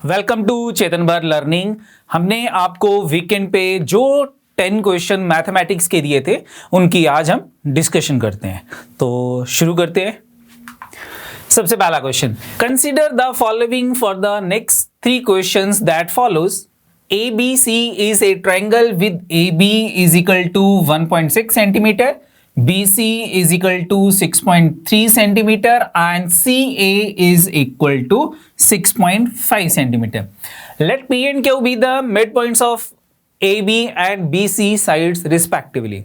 Welcome to चेतन भर learning. हमने आपको वीकेंड पे जो 10 क्वेश्चन मैथमेटिक्स के दिए थे उनकी आज हम डिस्कशन करते हैं। तो शुरू करते हैं। सबसे पहला question, consider the following for the next 3 questions that follows. ABC is a triangle with AB is equal to 1.6 centimeter, BC is equal to 6.3 centimeter and CA is equal to 6.5 centimeter. Let P and Q be the midpoints of AB and BC sides respectively.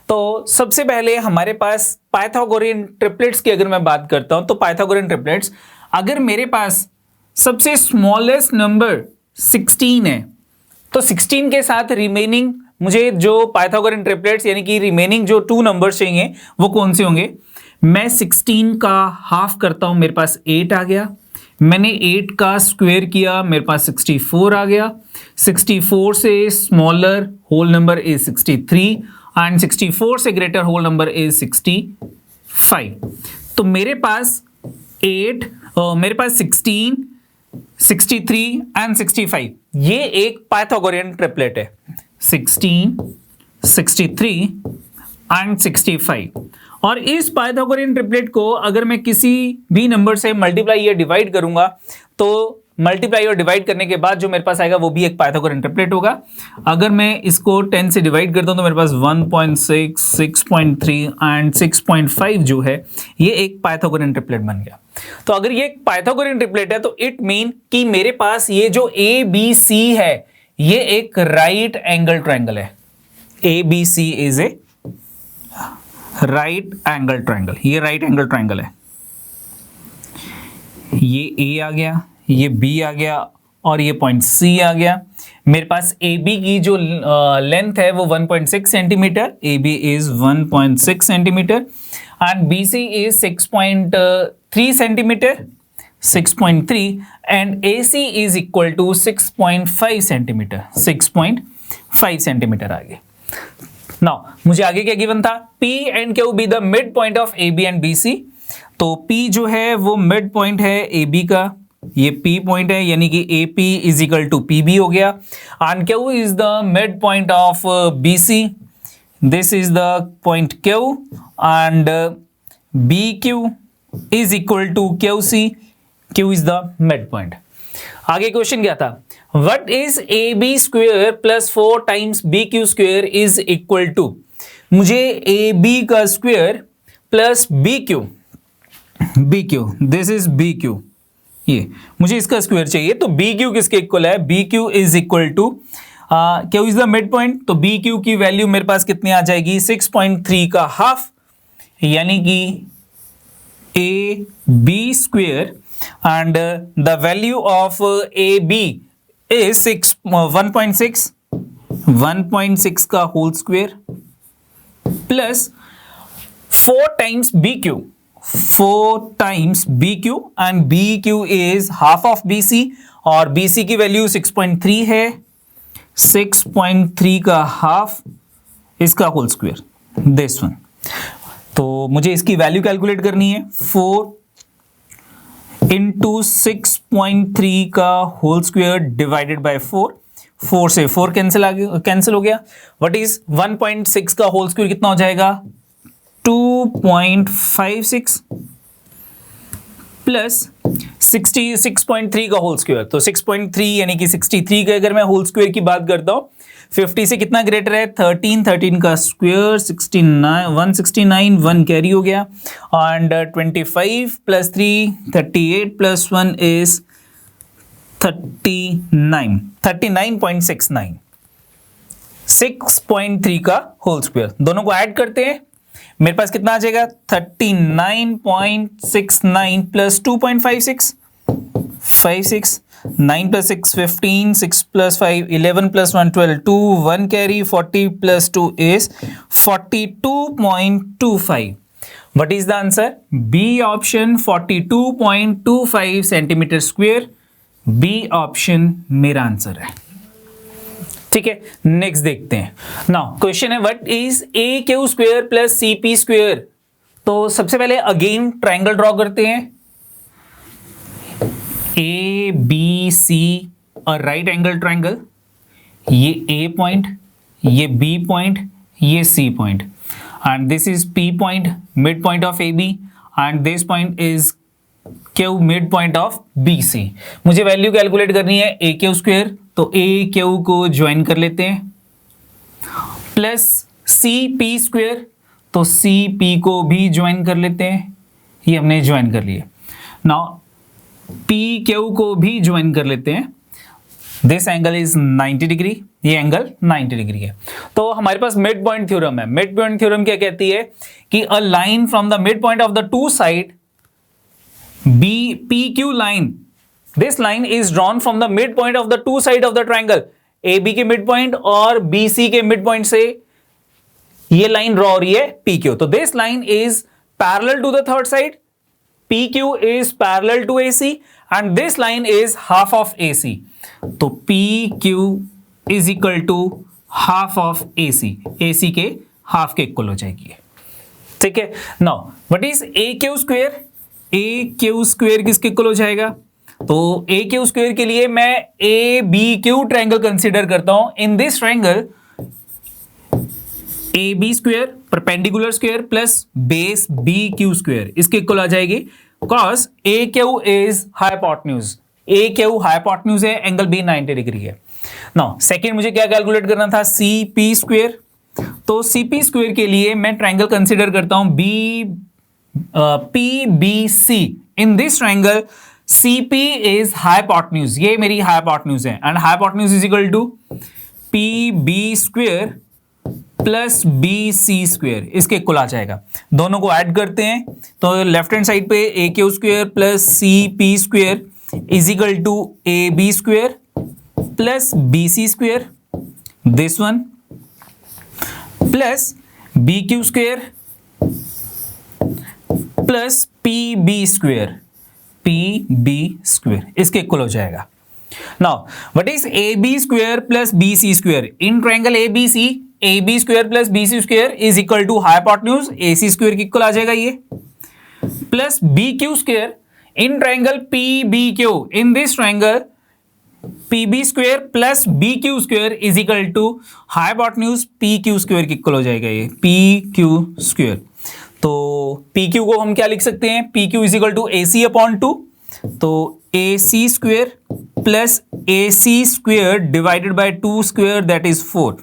तो सबसे पहले हमारे पास Pythagorean triplets की अगर मैं बात करता हूं तो पाइथागोरियन ट्रिपलेट्स, अगर मेरे पास सबसे स्मॉलेस्ट नंबर 16 है तो 16 के साथ रिमेनिंग मुझे जो पाइथागोरियन ट्रिपलेट्स यानी कि रिमेनिंग जो 2 नंबर्स चाहिए वो कौन से होंगे। मैं 16 का हाफ करता हूं, मेरे पास 8 आ गया। मैंने 8 का स्क्वायर किया, मेरे पास 64 आ गया। 64 से smaller whole number is 63 and 64 से ग्रेटर होल नंबर इज 65। तो मेरे पास 16, 63 एंड 65 ये एक पाइथागोरियन ट्रिपलेट है। 16, 63 एंड 65। और इस पाइथागोरियन ट्रिपलेट को अगर मैं किसी भी नंबर से मल्टीप्लाई या डिवाइड करूंगा तो मल्टीप्लाई और डिवाइड करने के बाद जो मेरे पास आएगा वो भी एक पाइथागोरियन ट्रिपलेट होगा। अगर मैं इसको 10 से डिवाइड करता हूं तो मेरे पास 1.6, 6.3 एंड 6.5 जो है ये एक पाइथागोरियन ट्रिपलेट बन गया। तो अगर ये एक पाइथागोरियन ट्रिपलेट है तो इट मीन कि मेरे पास ये जो ABC है ये एक राइट एंगल ट्रायंगल है। ABC is a right angle triangle, ये राइट एंगल ट्रायंगल है। ये A आ गया, ये B आ गया और ये पॉइंट C आ गया। मेरे पास AB की जो लेंथ है वो 1.6 centimetre, AB is 1.6 centimetre and BC is 6.3 centimetre, 6.3 and AC is equal to 6.5 centimetre, 6.5 centimetre आ गए। नाउ मुझे आगे क्या गिवन था, P and Q be the mid point of AB and BC। तो P जो है वो मिड पॉइंट है AB का, ये P पॉइंट है यानी कि AP is equal to PB हो गया and Q is the mid point of BC, this is the point Q and BQ is equal to QC, Q is the midpoint। आगे question क्या था, what is AB square plus 4 times BQ square is equal to। मुझे AB का square plus BQ, this is BQ, ये मुझे इसका square चाहिए। तो BQ किसके इक्वल है, BQ is equal to Q is the mid point. तो BQ की वैल्यू मेरे पास कितनी आ जाएगी, 6.3 का हाफ यानी कि AB square and the value of AB is 1.6 का whole square plus 4 times BQ and BQ is half of BC और BC की वैल्यू 6.3 है, 6.3 का हाफ इसका होल स्क्वायर, दिस वन। तो मुझे इसकी वैल्यू कैलकुलेट करनी है, 4 इंटू 6.3 का होल स्क्वायर डिवाइडेड बाय 4 से 4 कैंसिल हो गया। व्हाट इज 1.6 का होल स्क्वायर कितना हो जाएगा, 2.56 प्लस 6.3 का होल स्क्वायर। तो 6.3 यानी कि 63 का अगर मैं होल स्क्वायर की बात करता हूं 50 से कितना ग्रेटर है, 13 का स्क्वायर 69, 169, 1 कैरी हो गया एंड 25 प्लस 3 38 प्लस 1 इज 39.69, 6.3 का होल स्क्वायर। दोनों को ऐड करते हैं, मेरे पास कितना आ जाएगा, 39.69 plus 2.56, 56, 9 plus 6 15, 6 plus 5 11 plus 1 12, 2 1 carry, 40 plus 2 is 42.25. What is the answer? B option 42.25 centimeter square, B option मेरा आंसर है। ठीक है, नेक्स्ट देखते हैं। नाउ क्वेश्चन है what is AQ square plus CP square. तो सबसे पहले अगेन ट्रायंगल ड्रॉ करते हैं। A B C right angle triangle, ये ए पॉइंट, ये बी पॉइंट, ये C point, and this is P point, mid point of A B, and this point is Q, mid point of B C. मुझे value calculate करनी है ए Q square, तो A Q को join कर लेते हैं, plus C P square, तो C P को भी ज्वाइन कर लेते हैं, ये हमने ज्वाइन कर लिए। नाउ पी क्यू को भी ज्वाइन कर लेते हैं, दिस एंगल इज 90 डिग्री, ये एंगल 90 डिग्री है। तो हमारे पास मिड पॉइंट थ्योरम है। मिड पॉइंट थ्योरम क्या कहती है कि a line from the mid point of the two side B P Q line, this line is drawn from the mid point of the two side of the triangle. A B के mid point और B C के mid point से ये line draw हो रही है P Q, तो this line is parallel to the third side, PQ is parallel to AC and this line is half of AC. तो PQ is equal to half of AC. AC के half के equal हो जाएगी, ठीक है। Now what is AQ square? AQ square किसके equal हो जाएगा? तो AQ स्क्वायर के लिए मैं ABQ ट्रायंगल कंसीडर करता हूं। In this triangle AB square perpendicular square plus base BQ square इसके इक्वल आ जाएगी, cos AQ is hypotenuse, AQ hypotenuse है, एंगल B 90 डिग्री है। नाउ सेकंड मुझे क्या कैलकुलेट करना था? CP square. तो CP स्क्वायर के लिए मैं ट्रायंगल कंसीडर करता हूं PBC। In this triangle CP is hypotenuse, ये मेरी हाइपोटेन्यूज है, and hypotenuse is equal to PB square plus B C square इसके इक्वल आ जाएगा। दोनों को ऐड करते हैं तो लेफ्ट हैंड साइड पे A Q square plus C P square is equal to A B square plus B C square, this one plus B Q square plus P B square इसके equal हो जाएगा। Now what is A B square plus B C square? In triangle A B C AB square plus BC square is equal to hypotenuse AC square की equal आ जाएगा ये, plus BQ square in triangle PBQ। In this triangle PB square plus BQ square is equal to hypotenuse PQ square की equal हो जाएगा ये PQ square. तो PQ को हम क्या लिख सकते हैं? PQ is equal to AC upon 2, तो AC square plus AC square divided by 2 square that is 4।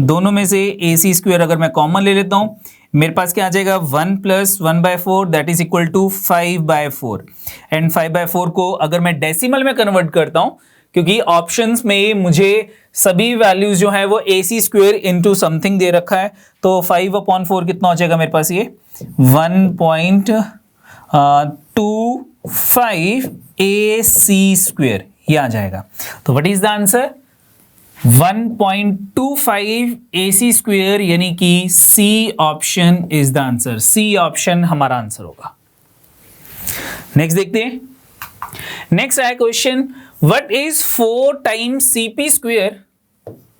दोनों में से AC स्क्वायर अगर मैं कॉमन ले लेता हूं, मेरे पास क्या आ जाएगा? 1 plus 1/4 that is equal to 5/4, and 5/4 को अगर मैं डेसिमल में कन्वर्ट करता हूं, क्योंकि ऑप्शंस में मुझे सभी वैल्यूज जो है वो AC square into something they रखा है, तो 5/4 कितना हो जाएगा मेरे पास? ये 1.25 AC स्क्वायर ये आ जाएगा। तो what is the answer? 1.25 AC square, यानी कि C option is the answer. C option हमारा आंसर होगा। नेक्स्ट देखते हैं। नेक्स्ट है question, what is 4 times CP square,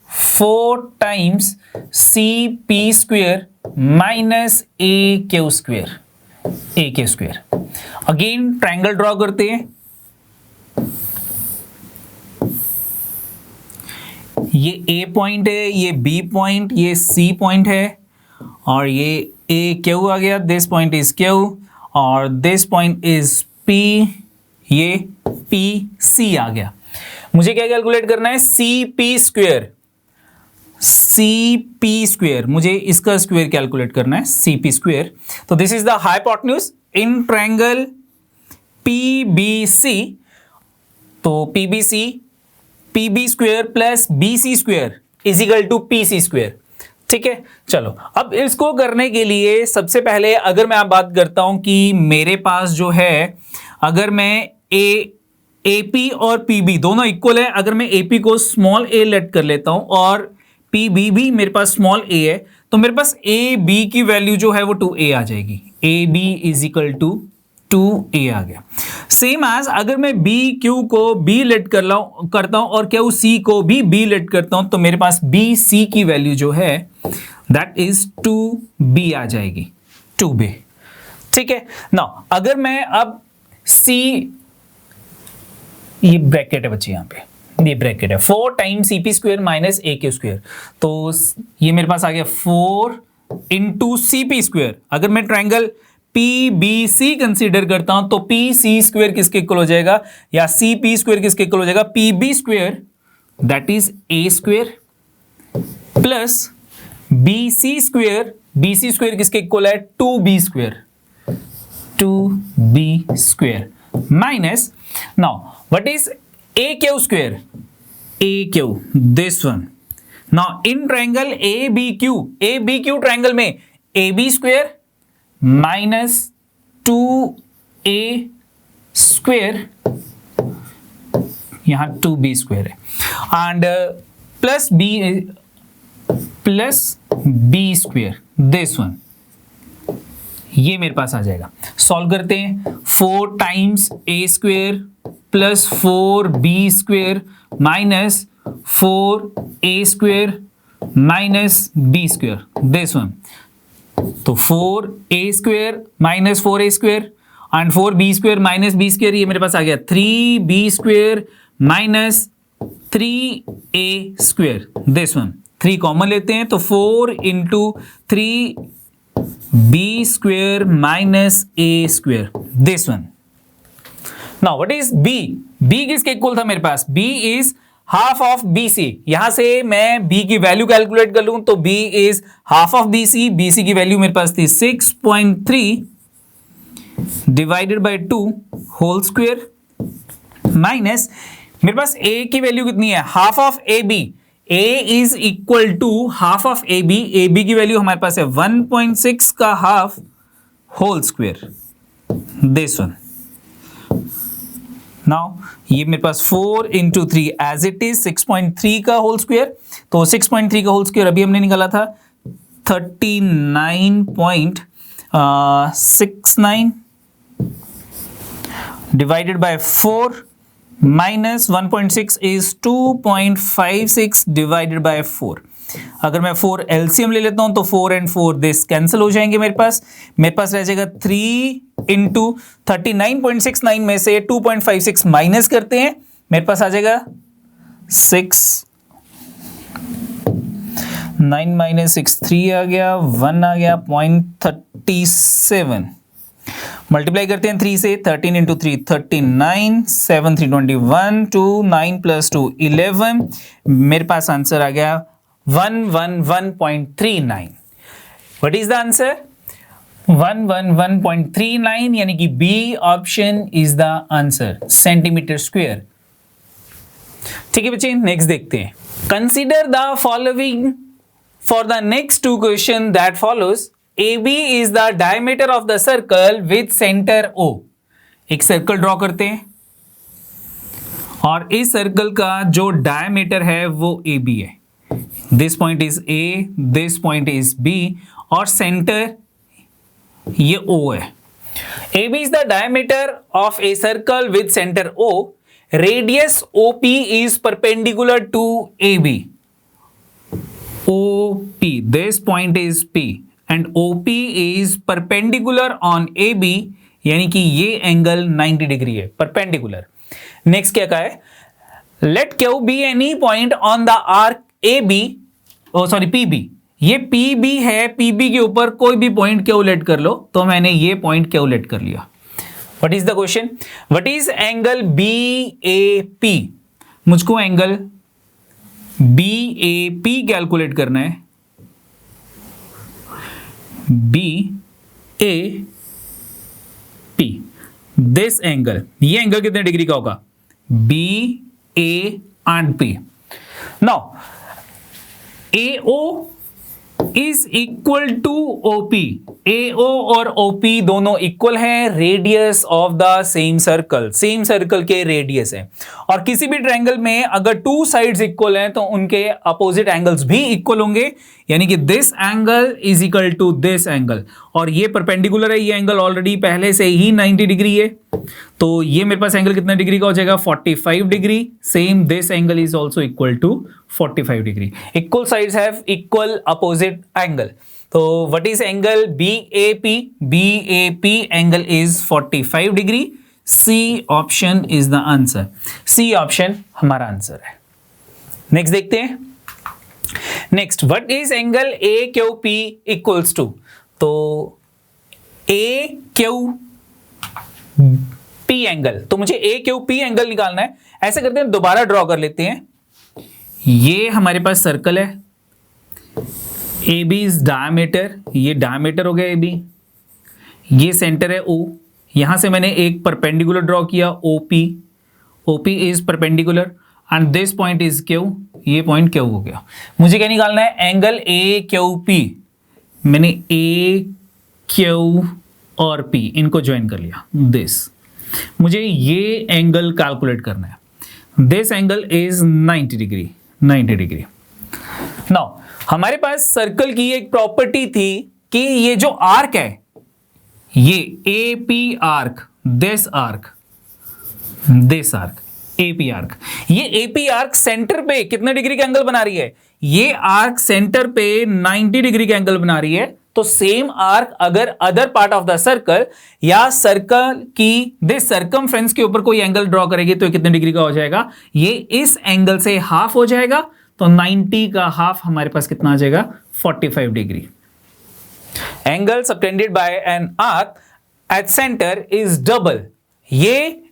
4 times CP square minus AQ square, AQ square. Again triangle draw करते हैं। ये A पॉइंट है, ये B पॉइंट, ये C पॉइंट है, और ये AQ आ गया, दिस पॉइंट इज Q, और दिस पॉइंट इज P, ये PC आ गया। मुझे क्या कैलकुलेट करना है? CP स्क्वायर, CP स्क्वायर, मुझे इसका स्क्वायर कैलकुलेट करना है, CP स्क्वायर। तो this is the hypotenuse in triangle PBC, तो PBC PB square plus BC square is equal to PC square, ठीक है। चलो अब इसको करने के लिए सबसे पहले अगर मैं आप बात करता हूं कि मेरे पास जो है, अगर मैं AP और PB दोनों इक्वल है, अगर मैं AP को स्मॉल a लेट कर लेता हूं और PB भी मेरे पास स्मॉल a है, तो मेरे पास AB की वैल्यू जो है वो 2a आ जाएगी। AB is equal to 2a आ गया। सेम एज अगर मैं BQ को B लेट करता हूं और QC को भी B लेट करता हूं, तो मेरे पास BC की वैल्यू जो है दैट इज 2b आ जाएगी, 2b, ठीक है ना। अगर मैं अब ये ब्रैकेट है बच्चे, यहाँ पे ये ब्रैकेट है 4 times C P square minus A Q square. तो ये मेरे पास आ गया 4 इंटू सी पी स्क्वेयर। अगर मैं triangle P B C consider करता हूं तो पी सी स्क्वेयर किसके इक्वल हो जाएगा, या सी पी स्क्वेयर किसके इक्वल हो जाएगा, P B square that is A square plus B C square किसके इक्वल है, 2b square minus, now what is A Q square, A Q this one. Now in triangle A B Q triangle में A B square minus 2a square, यहां 2b square है, and plus B square this one, ये मेरे पास आ जाएगा। Solve करते हैं, 4 times A square plus 4b square minus 4a square minus b square this one. तो 4a square minus 4a square and 4b square minus b square, ये मेरे पास आ गया 3b square minus 3a square this one. 3 common लेते हैं तो 4 into 3b square minus a square this one. Now what is b, b किसके equal था मेरे पास, b is half of BC। यहां से मैं b की वैल्यू कैलकुलेट कर लूं तो b is half of BC। BC की वैल्यू मेरे पास थी 6.3 divided by 2 whole square minus मेरे पास a की वैल्यू कितनी है, half of AB। a is equal to half of AB। AB की वैल्यू हमारे पास है 1.6 का half whole square this one. Now ये मेरे पास 4 इंटू 3 एज इट इज 6.3 का होल स्क्वायर। तो 6.3 का होल स्क्वायर अभी हमने निकाला था 39.69 divided by 4 minus 1.6 is 2.56 divided by 4। अगर मैं 4 एलसीएम ले लेता हूं तो 4 एंड 4 दिस कैंसिल हो जाएंगे। मेरे पास रह जाएगा 3 इंटू 39.69 में से 2.56 माइनस करते हैं, मेरे पास आ जाएगा 6, 9 माइनस 6 3 आ गया, 1 आ गया 0.37। मल्टीप्लाई करते हैं 3 से, 13 इंटू 3 39, 7 3 21, 2 9 प्लस 2 11। मेरे पास आंसर आ गया 111.39। व्हाट इज द आंसर, 111.39, यानी कि B option is the answer, centimetre square. ठीक है बच्चे, नेक्स्ट देखते हैं। Consider the following for the next 2 question that follows. AB is the diameter of the circle with center O। एक circle draw करते हैं और इस सर्कल का जो डायमीटर है वो AB है। This point is A, this point is B और सेंटर ये O है। AB is the diameter of a circle with center O. Radius OP is perpendicular to AB. OP, this point is P. And OP is perpendicular on AB, यानी कि ये angle 90 degree है, perpendicular. Next क्या कहा है, late Q be any point on the arc AB, PB। ये PB है, PB के ऊपर कोई भी पॉइंट Q लेट कर लो, तो मैंने ये पॉइंट Q लेट कर लिया। What is the question, what is angle BAP। मुझको एंगल BAP कैलकुलेट करना है। BAP, दिस एंगल, ये एंगल कितने डिग्री का होगा, BA and P। Now AO is equal to OP। AO और OP दोनों इक्वल हैं, radius of the same circle के रेडियस है। और किसी भी ट्रायंगल में अगर 2 साइड्स इक्वल हैं तो उनके अपोजिट एंगल्स भी इक्वल होंगे, यानी कि this angle is equal to this angle. और ये परपेंडिकुलर है, ये एंगल ऑलरेडी पहले से ही 90 डिग्री है, तो ये मेरे पास एंगल कितना डिग्री का हो जाएगा, 45 degree. Same this angle is also equal to 45 degree. Equal sides have equal opposite angle. तो what is angle BAP? BAP angle is 45 degree. C option is the answer. C option हमारा answer है। Next देखते हैं। Next, what is angle A Q P equals to? तो A Q P angle, तो मुझे ए Q P angle निकालना है। ऐसा करते हैं, दोबारा ड्रॉ कर लेते हैं। ये हमारे पास सर्कल है, ए बी इज डायमीटर, ये डायमीटर हो गया ए बी, ये सेंटर है ओ, यहां से मैंने एक परपेंडिकुलर ड्रॉ किया O P is perpendicular and this point is Q, ये पॉइंट क्यू हो गया। मुझे क्या निकालना है? Angle A Q P. मैंने ए क्यू और पी इनको ज्वाइन कर लिया, दिस। मुझे ये एंगल कैलकुलेट करना है। This angle is 90 degree, 90 degree. Now हमारे पास सर्कल की एक प्रॉपर्टी थी कि ये जो आर्क है, ये A P arc, this arc, AP arc, ये एपी आर्क सेंटर पे कितने डिग्री का एंगल बना रही है? ये आर्क सेंटर पे 90 डिग्री का एंगल बना रही है। तो सेम आर्क अगर other part of the circle या सर्कल की दिस सर्कमफ्रेंस के ऊपर कोई एंगल ड्रॉ करेगी तो कितने डिग्री का हो जाएगा? ये इस एंगल से हाफ हो जाएगा। तो 90 का हाफ हमारे पास कितना आ जाएगा? 45 degree. Angle subtended bye an arc at centre is double. ये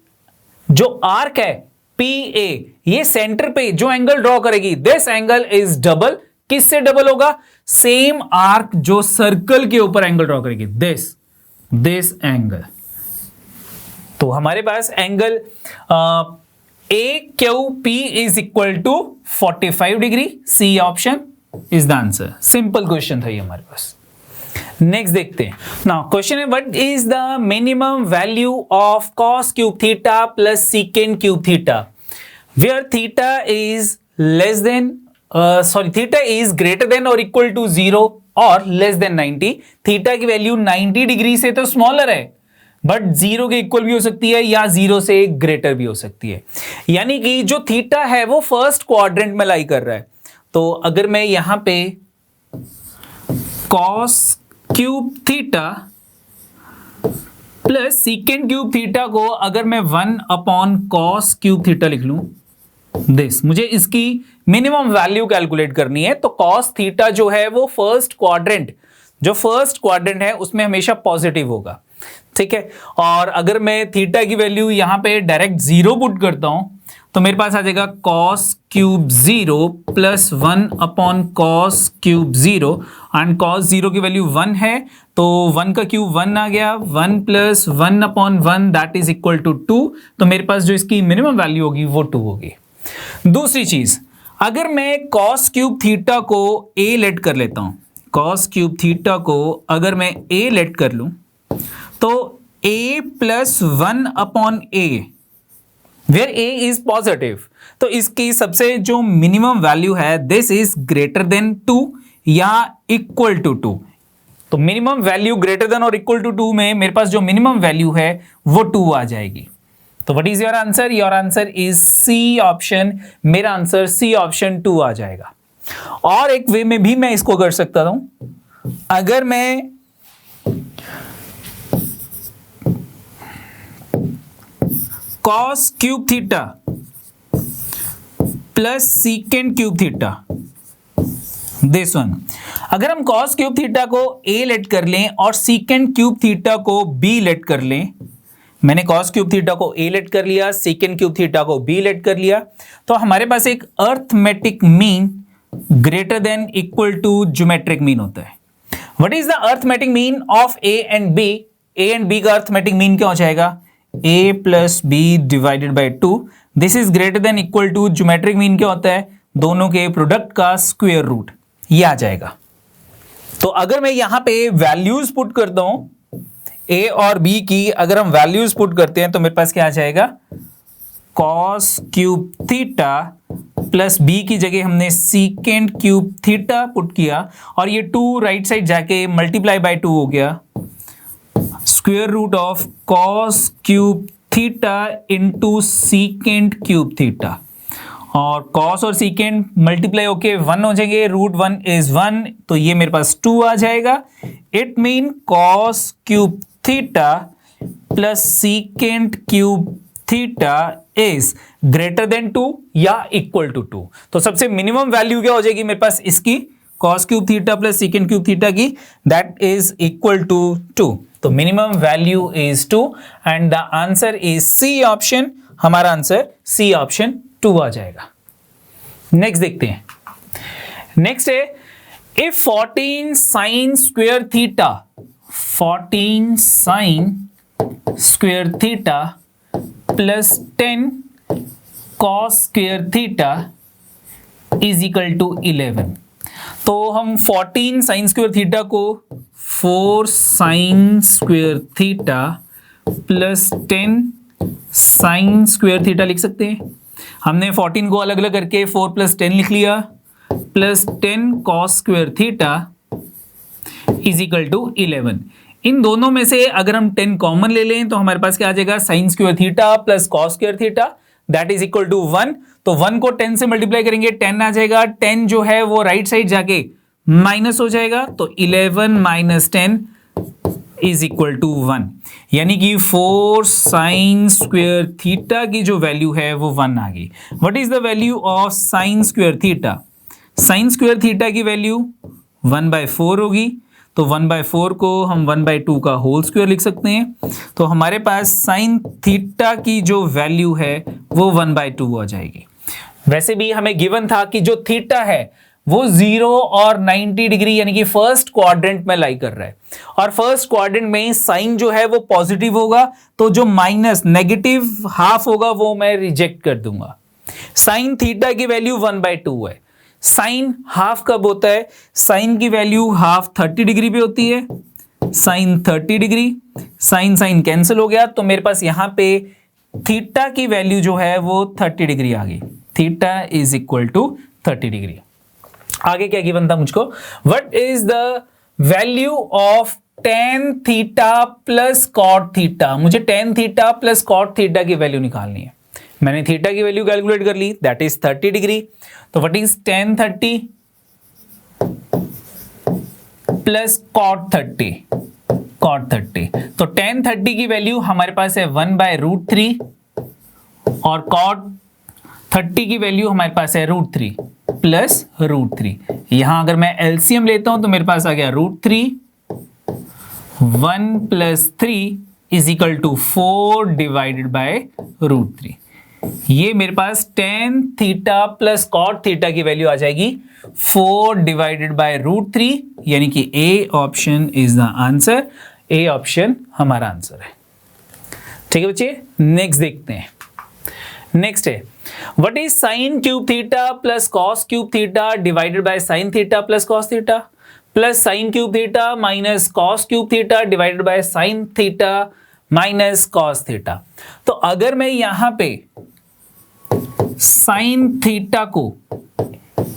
जो आर्क है पी ए, ये सेंटर पे जो एंगल ड्रॉ करेगी, दिस एंगल इज डबल। किससे डबल होगा? सेम आर्क जो सर्कल के ऊपर एंगल ड्रॉ करेगी, दिस एंगल। तो हमारे पास angle A Q P is equal to 45 degree. C option is the answer. Simple question था ये हमारे पास। नेक्स्ट देखते हैं। नाउ क्वेश्चन है, what is the minimum value of cos cube theta plus secant cube theta where theta is less than theta is greater than और equal to 0 और less than 90। Theta की वैल्यू 90 डिग्री से तो smaller है, but 0 के equal भी हो सकती है या 0 से ग्रेटर भी हो सकती है। यानी कि जो थीटा है वो फर्स्ट क्वाड्रेंट में लाई कर रहा है। तो अगर मैं यहां पे cos cube theta plus secant cube theta को अगर मैं 1 अपॉन कॉस क्यूब थीटा लिख लूं, दिस, मुझे इसकी मिनिमम वैल्यू कैलकुलेट करनी है। तो कॉस थीटा जो है वो फर्स्ट क्वाड्रेंट है उसमें हमेशा पॉजिटिव होगा, ठीक है। और अगर मैं थीटा की वैल्यू यहां पे डायरेक्ट 0 पुट करता हूं तो मेरे पास आ जाएगा cos cube 0 plus 1 upon cos cube 0 and cos 0 की वैल्यू 1 है तो 1 का क्यूब 1 आ गया, 1 plus 1 upon 1 that is equal to 2। तो मेरे पास जो इसकी मिनिमम वैल्यू होगी वो 2 होगी। दूसरी चीज, अगर मैं कॉस क्यूब थीटा को a लेट कर लेता हूं, कॉस क्यूब थीटा को अगर मैं a लेट कर लूं तो a plus 1 upon a where a is positive, तो इसकी सबसे जो मिनिमम वैल्यू है दिस इज ग्रेटर देन 2 या इक्वल टू 2। तो मिनिमम वैल्यू ग्रेटर देन और इक्वल टू 2 में मेरे पास जो मिनिमम वैल्यू है वो 2 आ जाएगी। तो what is your answer? Your answer is C option. मेरा आंसर सी ऑप्शन 2 आ जाएगा। और एक वे में भी मैं इसको कर सकता हूं, अगर मैं cos cube theta plus secant cube theta, this one, अगर हम कॉस क्यूब थीटा को a लेट कर लें और सीकेंड क्यूब थीटा को b लेट कर लें, मैंने कॉस क्यूब थीटा को a लेट कर लिया, सीकेंड क्यूब थीटा को b लेट कर लिया, तो हमारे पास एक arithmetic mean greater than equal to geometric mean होता है। What is the arithmetic mean of a and b? a and b का अर्थमेटिक मीन क्या हो जाएगा? a plus B divided by 2। This is greater than equal to geometric mean क्या होता है? दोनों के प्रोडक्ट का स्क्वायर रूट, ये आ जाएगा। तो अगर मैं यहां पे वैल्यूज पुट करता हूं a और b की, अगर हम वैल्यूज पुट करते हैं तो मेरे पास क्या आ जाएगा? Cos cube theta plus b की जगह हमने सीकेंड क्यूब थीटा पुट किया और ये 2 राइट साइड जाके मल्टीप्लाई बाय 2 हो गया, square root of cos cube theta into secant cube theta, और कॉस और सीकेंड मल्टीप्लाई होके 1 हो जाएंगे, रूट 1 इज 1, तो ये मेरे पास 2 आ जाएगा। It mean cos cube theta plus secant cube theta is greater than 2 या इक्वल टू 2। तो सबसे मिनिमम वैल्यू क्या हो जाएगी मेरे पास इसकी, cos cube theta plus secant cube theta की, दैट इज इक्वल टू 2। तो minimum value is 2 and the answer is C option. हमारा आंसर सी ऑप्शन 2 आ जाएगा। नेक्स्ट देखते हैं। नेक्स्ट है if 14 sine square theta, 14 sine square theta plus 10 cos square theta is equal to 11। तो हम 14 sine square theta को 4 sine square theta plus 10 sign square theta लिख सकते हैं। हमने 14 को अलग अलग करके 4 प्लस 10 लिख लिया, plus 10 cos square theta is equal to 11। इन दोनों में से अगर हम 10 कॉमन ले लें तो हमारे पास क्या आ जाएगा, sine square theta plus cos square theta that is equal to 1। तो 1 को 10 से मल्टीप्लाई करेंगे 10 आ जाएगा, 10 जो है वो राइट साइड जाके माइनस हो जाएगा, तो 11 माइनस 10 इज इक्वल टू 1। यानी कि 4 साइन स्क्वायर थीटा की जो वैल्यू है वो 1 आ गई। What is the value of sine square theta? Sign square theta की वैल्यू 1/4 होगी, तो 1/4 को हम 1/2 का होल स्क्वायर लिख सकते हैं। तो हमारे पास साइन थीटा की जो वैल्यू है वो 1/2 हो जाएगी। वैसे भी हमें गिवन था कि जो थीटा है वो 0 और 90 डिग्री यानी कि फर्स्ट क्वाड्रेंट में लाई कर रहा है, और फर्स्ट क्वाड्रेंट में साइन जो है वो पॉजिटिव होगा, तो जो माइनस नेगेटिव हाफ होगा वो मैं रिजेक्ट कर दूंगा। साइन थीटा की वैल्यू 1/2 है। साइन हाफ कब होता है? साइन की वैल्यू हाफ 30 डिग्री पे होती है, sine 30 degree, sine sine cancel हो गया, तो मेरे पास यहां पे थीटा की वैल्यू जो है वो 30 डिग्री आ गई। Theta is equal to 30 degree. आगे क्या गिवन था मुझको, what is the value of tan theta plus cot theta? मुझे tan theta plus cot theta की वैल्यू निकालनी है। मैंने थीटा की वैल्यू कैलकुलेट कर ली, दैट इज 30 डिग्री। तो what is tan 30 plus cot 30? Cot 30, तो tan 30 की वैल्यू हमारे पास है 1/√3 और कॉट 30 की वैल्यू हमारे पास है √3 प्लस √3। यहां अगर मैं एलसीएम लेता हूं तो मेरे पास आ गया √3, 1 + 3 is equal to 4 divided by √3। ये मेरे पास tan theta plus cot theta की वैल्यू आ जाएगी 4 डिवाइडेड बाय √3, यानी कि A option is the answer. A option हमारा आंसर है। ठीक है बच्चे, नेक्स्ट देखते हैं। नेक्स्ट है what is sine cube theta plus cos cube theta divided by sine theta plus cos theta plus sine cube theta minus cos cube theta divided by sine theta minus cos theta. तो अगर मैं यहां पे sine theta को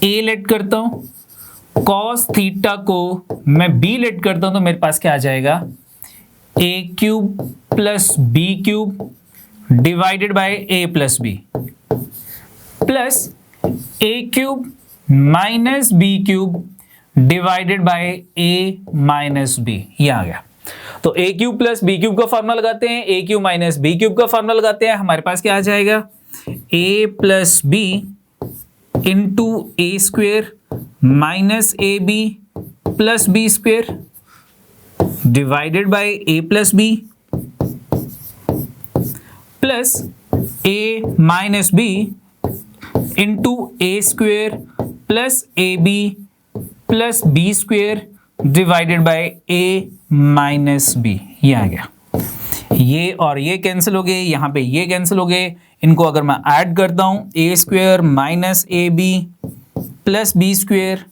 ए late करता हूं, cos theta को मैं बी लेट करता हूं, तो मेरे पास क्या आ जाएगा, A cube plus B cube divided by A plus B plus A cube minus B cube divided by A minus B. ये आ गया। तो A cube plus B cube का फॉर्मूला लगाते हैं, A cube minus B cube का formula लगाते हैं, हमारे पास क्या आ जाएगा, A plus B into A square minus A B plus B square divided by A plus B plus A minus B into A square plus A B plus B square divided by A minus B. ये आ गया। ये और ये cancel हो गए, यहां पे ये कैंसिल हो गए। इनको अगर मैं ऐड करता हूं, A square minus A B plus B square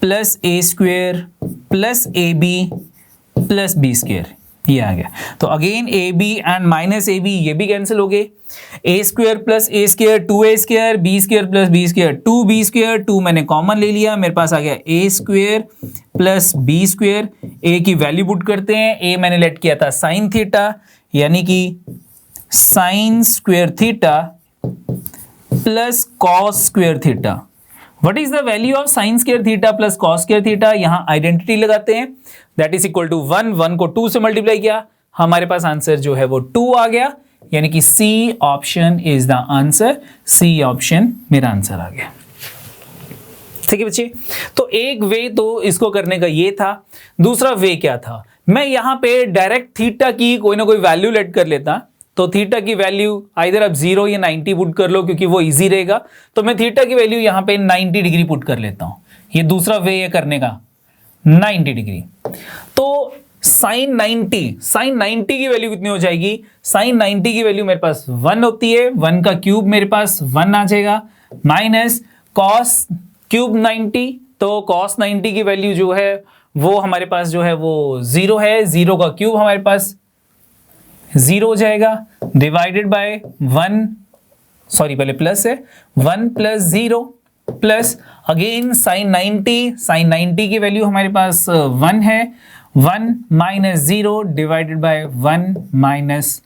plus A square plus A B plus B square, ये आ गया। तो again A B and minus A B ये भी कैंसिल हो गए। A square plus A square 2a square, B square plus B square 2b square, 2 मैंने common ले लिया, मेरे पास आ गया A square plus B square. A की वैल्यू पुट करते हैं, ए मैंने लेट किया था साइन थीटा, यानी कि sine square theta plus cos square theta. What is the value of sine square theta plus cos square theta? यहां आइडेंटिटी लगाते हैं, दैट इज इक्वल टू 1 को 2 से मल्टीप्लाई किया, हमारे पास आंसर जो है वो 2 आ गया, यानी कि C option is the answer. C option मेरा आंसर आ गया। ठीक है बच्चे, तो एक वे तो इसको करने का ये था। दूसरा वे क्या था, मैं यहां पे डायरेक्ट थीटा की कोई ना कोई वैल्यू लेट कर लेता। तो थीटा की वैल्यू आइदर आप 0 या 90 पुट कर लो, क्योंकि वो इजी रहेगा। तो मैं थीटा की वैल्यू यहां पे 90 डिग्री पुट कर लेता हूं। ये दूसरा वे है करने का, 90 डिग्री। तो साइन 90 की वैल्यू कितनी हो जाएगी? साइन 90 की वैल्यू मेरे पास 1 होती है, 1 का क्यूब मेरे पास 1 आ जाएगा, माइनस कॉस क्यूब 90। तो कॉस 90 की वैल्यू जो है वो हमारे पास जो है वो 0 है, 0 का क्यूब हमारे पास 0 हो जाएगा, डिवाइडेड बाय 1, सॉरी पहले प्लस है, 1 प्लस 0 प्लस अगेन साइन 90 की वैल्यू हमारे पास 1 है, 1 minus 0 divided by 1 minus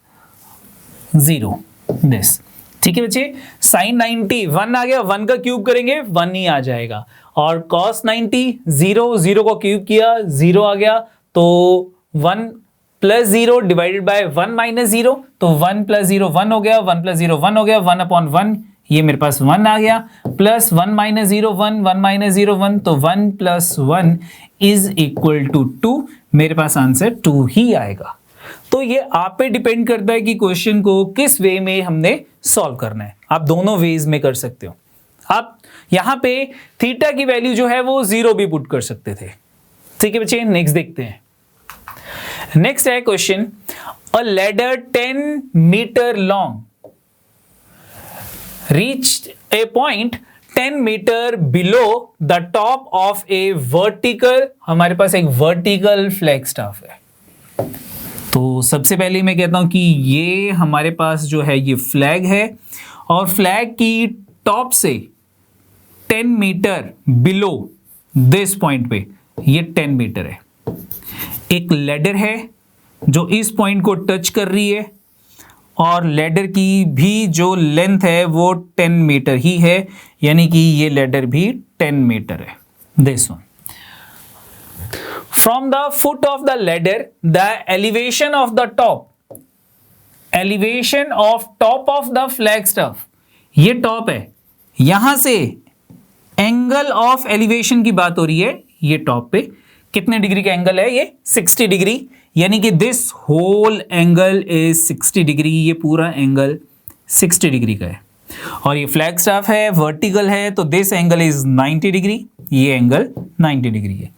0 this. ठीक है बच्चे, साइन 90 1 आ गया, 1 का क्यूब करेंगे 1 ही आ जाएगा, और कॉस 90 0 को क्यूब किया 0 आ गया, तो 1 प्लस 0 डिवाइडेड बाय 1 माइनस 0, तो 1 प्लस 0 1 हो गया, 1 प्लस 0 1 हो गया, 1 अपॉन 1 ये मेरे पास 1 आ गया, प्लस 1 माइनस 0 1, 1 माइनस 0 1, तो 1 प्लस 1 इज इक्वल टू 2। मेरे पास आंसर 2 ही आएगा। तो ये आप पे डिपेंड करता है कि क्वेश्चन को किस वे में हमने सॉल्व करना है। आप दोनों वेज में कर सकते हो। आप यहां पे थीटा की वैल्यू जो है वो 0 भी पुट कर सकते थे। ठीक है बच्चे, नेक्स्ट देखते हैं। नेक्स्ट है question, a ladder 10 metre long reached a point 10 metre below the top of a vertical, हमारे पास एक वर्टिकल फ्लैग स्टाफ है। तो सबसे पहले मैं कहता हूं कि ये हमारे पास जो है ये फ्लैग है, और फ्लैग की टॉप से 10 मीटर बिलो दिस पॉइंट पे ये 10 मीटर है। एक लैडर है जो इस पॉइंट को टच कर रही है, और लैडर की भी जो लेंथ है वो 10 मीटर ही है, यानी कि ये लैडर भी 10 मीटर है। This one, from the foot of the ladder the elevation of the top, elevation of top of the flag stuff, ये टॉप है, यहां से एंगल ऑफ एलिवेशन की बात हो रही है। ये टॉप पे कितने डिग्री का एंगल है? ये 60 डिग्री, यानी कि this whole angle is 60 degree. ये पूरा एंगल 60 डिग्री का है, और ये फ्लैग स्टाफ है, वर्टिकल है, तो दिस एंगल इज 90 डिग्री। ये एंगल 90 डिग्री है।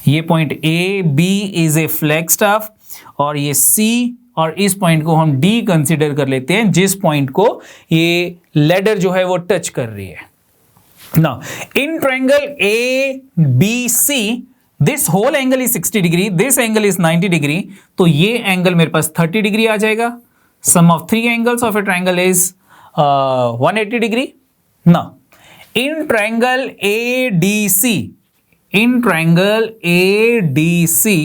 ये point A B is a flag staff, और ये सी और इस पॉइंट को हम डी कंसिडर कर लेते हैं, जिस पॉइंट को ये लैडर जो है वो टच कर रही है। Now in triangle A B C this whole angle is 60 degree, this angle is 90 degree, तो ये एंगल मेरे पास 30 डिग्री आ जाएगा। Sum of 3 angles of a triangle is 180 degree. Now in triangle A D C, in triangle A D C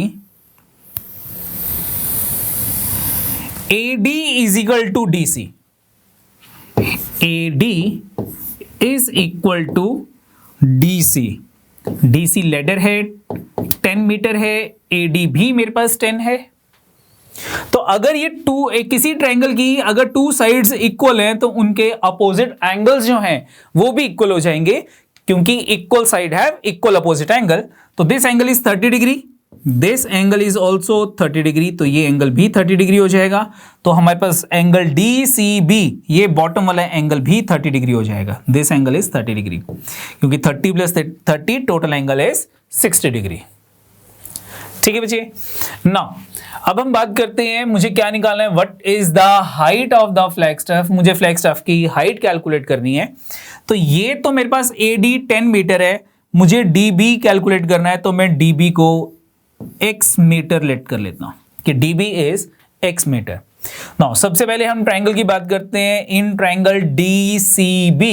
AD is equal to DC. AD is equal to DC. DC ladder है, 10 metre है, AD भी मेरे पास 10 है। तो अगर ये किसी triangle की अगर 2 साइड्स इक्वल हैं तो उनके अपोजिट एंगल्स जो हैं वो भी इक्वल हो जाएंगे, क्योंकि equal side have equal opposite angle. तो this angle is 30 degree, this angle is also 30 degree, तो ये एंगल भी 30 डिग्री हो जाएगा। तो हमारे पास एंगल DCB, ये बॉटम वाला एंगल भी 30 डिग्री हो जाएगा। दिस एंगल इज 30 डिग्री, क्योंकि 30 plus 30 total angle is 60 degree. ठीक है बच्चे, नाउ अब हम बात करते हैं, मुझे क्या निकालना है, what is the height of the flag stuff. मुझे फ्लैग स्टफ की हाइट कैलकुलेट करनी है। तो ये तो मेरे पास AD 10 मीटर है, मुझे DB कैलकुलेट करना है, तो मैं DB को x मीटर लेट कर लेता हूं कि DB is x metre. Now सबसे पहले हम ट्रायंगल की बात करते हैं। In triangle DCB,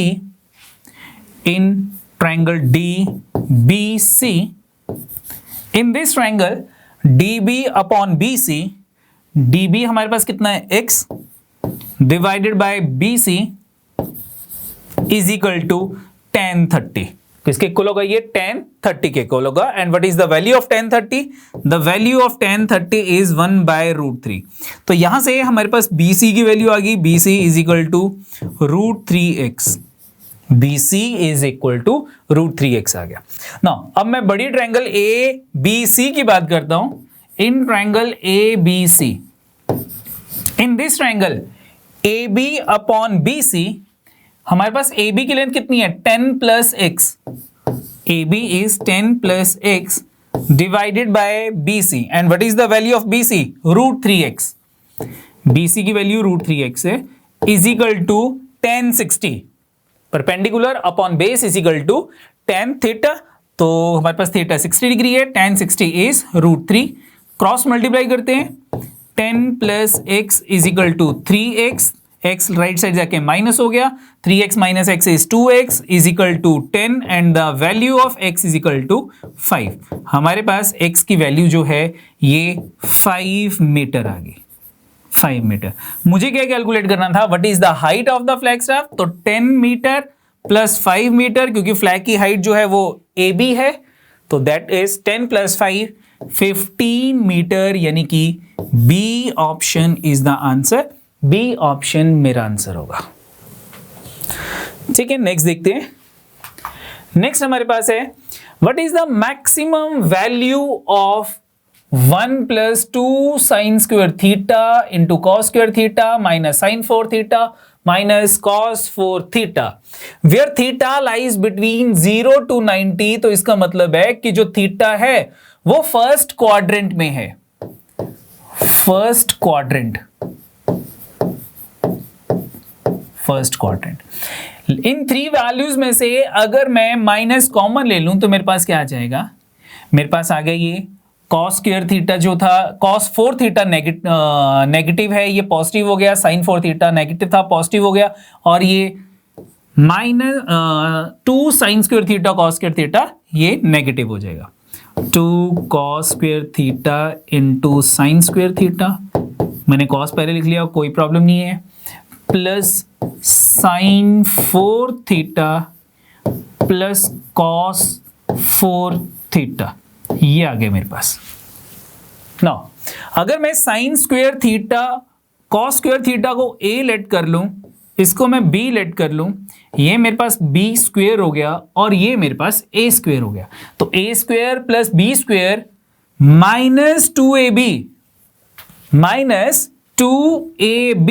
in triangle DBC, in this triangle DB upon BC, DB हमारे पास कितना है x divided by BC is equal to tan 30। किसके इक्वल होगा ये? tan 30 के इक्वल होगा। And what is the value of tan 30? The value of tan 30 is 1/√3। तो यहां से हमारे पास BC की वैल्यू आ गई, BC is equal to √3x। BC is equal to √3x आ गया ना। अब मैं बड़ी ट्रायंगल ABC की बात करता हूं। In triangle ABC, in this triangle AB upon BC, हमारे पास AB की लेंथ कितनी है? 10 प्लस x। AB is 10 plus x divided by BC, and what is the value of BC? √3x। BC की वैल्यू √3x है, is equal to tan 60 perpendicular upon base is equal to tan theta. तो हमारे पास theta 60 degree है, tan 60 is √3। Cross multiply करते हैं, 10 प्लस x is equal to 3x, x right side जाके माइनस हो गया, 3x minus x is 2x is equal to 10 and the value of x is equal to 5। हमारे पास x की value जो है ये 5 मीटर आ गई, 5 मीटर। मुझे क्या कैलकुलेट करना था? What is the height of the flag staff? तो 10 मीटर प्लस 5 मीटर, क्योंकि फ्लैग की हाइट जो है वो AB है, तो दैट इज 10 प्लस 5 15 मीटर, यानी कि B option is the answer. B option मेरा आंसर होगा। ठीक है, नेक्स्ट देखते हैं। नेक्स्ट हमारे पास है what is the maximum value of 1 plus 2 sine square theta into cos square theta minus sine 4 theta minus cos 4 theta where theta lies between 0 to 90। तो इसका मतलब है कि जो थीटा है वो फर्स्ट क्वाड्रेंट में है, फर्स्ट क्वाड्रेंट, फर्स्ट क्वाड्रेंट। इन 3 वैल्यूज में से अगर मैं माइनस कॉमन ले लूं तो मेरे पास क्या आ जाएगा? मेरे पास आ गया ये कॉस स्क्वायर थीटा जो था, कॉस 4 थीटा नेगेटिव है, ये पॉजिटिव हो गया, साइन 4 थीटा नेगेटिव था, पॉजिटिव हो गया, और ये minus 2 sine square theta cos square theta ये नेगेटिव हो जाएगा। 2 cos square theta into sine square theta, मैंने कॉस पहले लिख लिया, कोई प्रॉब्लम नहीं है, plus sign 4 theta plus cos 4 theta, ये आ गया मेरे पास। नाउ अगर मैं sign square theta cos square theta को A लेट कर लूं, इसको मैं B लेट कर लूं, ये मेरे पास B स्क्वायर हो गया और ये मेरे पास A स्क्वायर हो गया। तो A square plus B square minus 2AB minus 2AB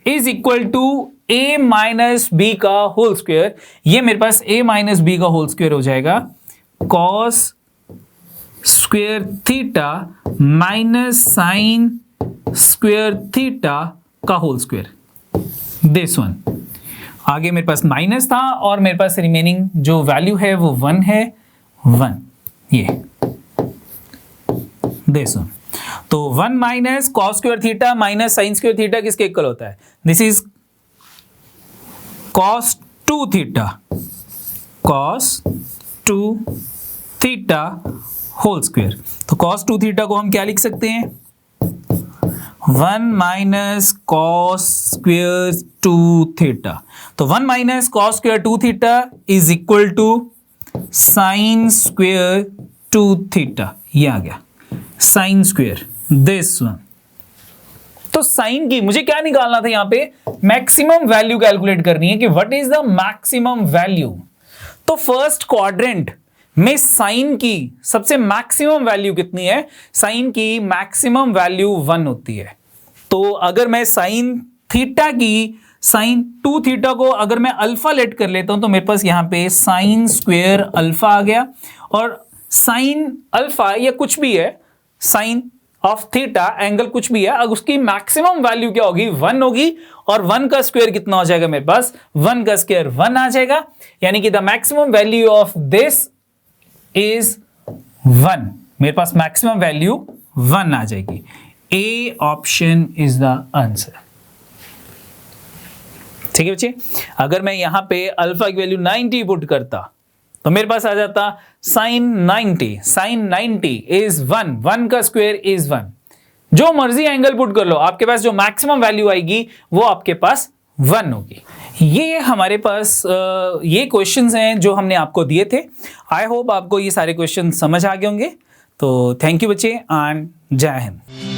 is equal to A minus B का होल स्क्वायर। ये मेरे पास A माइनस B का होल स्क्वायर हो जाएगा, cos square theta minus sine square theta का होल स्क्वायर, दिस वन। आगे मेरे पास माइनस था और मेरे पास रिमेनिंग जो वैल्यू है वो 1 है, 1 ये दिस वन। तो 1 minus cos square theta minus sine square theta किसके इक्वल होता है? This is cos 2 theta, cos 2 theta whole square. तो कॉस 2 थीटा को हम क्या लिख सकते हैं? 1 माइनस कॉस स्क्वायर 2 थीटा। तो 1 minus cos square 2 theta is equal to sine square 2 theta, ये आ गया साइन स्क्वायर दिस वन। तो साइन की मुझे क्या निकालना था? यहां पे मैक्सिमम वैल्यू कैलकुलेट करनी है कि what is the maximum value. तो फर्स्ट क्वाड्रेंट में साइन की सबसे मैक्सिमम वैल्यू कितनी है? साइन की मैक्सिमम वैल्यू 1 होती है। तो अगर मैं साइन थीटा की साइन 2 थीटा को अगर मैं अल्फा लेट कर लेता हूं तो मेरे पास यहां पे साइन स्क्वायर अल्फा आ गया, और साइन अल्फा या कुछ भी है, साइन ऑफ थीटा एंगल कुछ भी है, अगर उसकी मैक्सिमम वैल्यू क्या होगी? 1 होगी, और 1 का स्क्वायर कितना हो जाएगा मेरे पास? 1 का स्क्वायर 1 आ जाएगा, यानी कि the maximum value of this is 1। मेरे पास मैक्सिमम वैल्यू 1 आ जाएगी। A option is the answer. ठीक है बच्चे, अगर मैं यहां पे अल्फा की वैल्यू 90 पुट करता तो मेरे पास आ जाता साइन 90, साइन 90 इज 1, 1 का स्क्वायर इज 1। जो मर्जी एंगल पुट कर लो, आपके पास जो मैक्सिमम वैल्यू आएगी वो आपके पास 1 होगी। ये हमारे पास ये क्वेश्चंस हैं जो हमने आपको दिए थे। आई होप आपको ये सारे क्वेश्चन समझ आ गए होंगे। तो थैंक यू बच्चे एंड जय हिंद।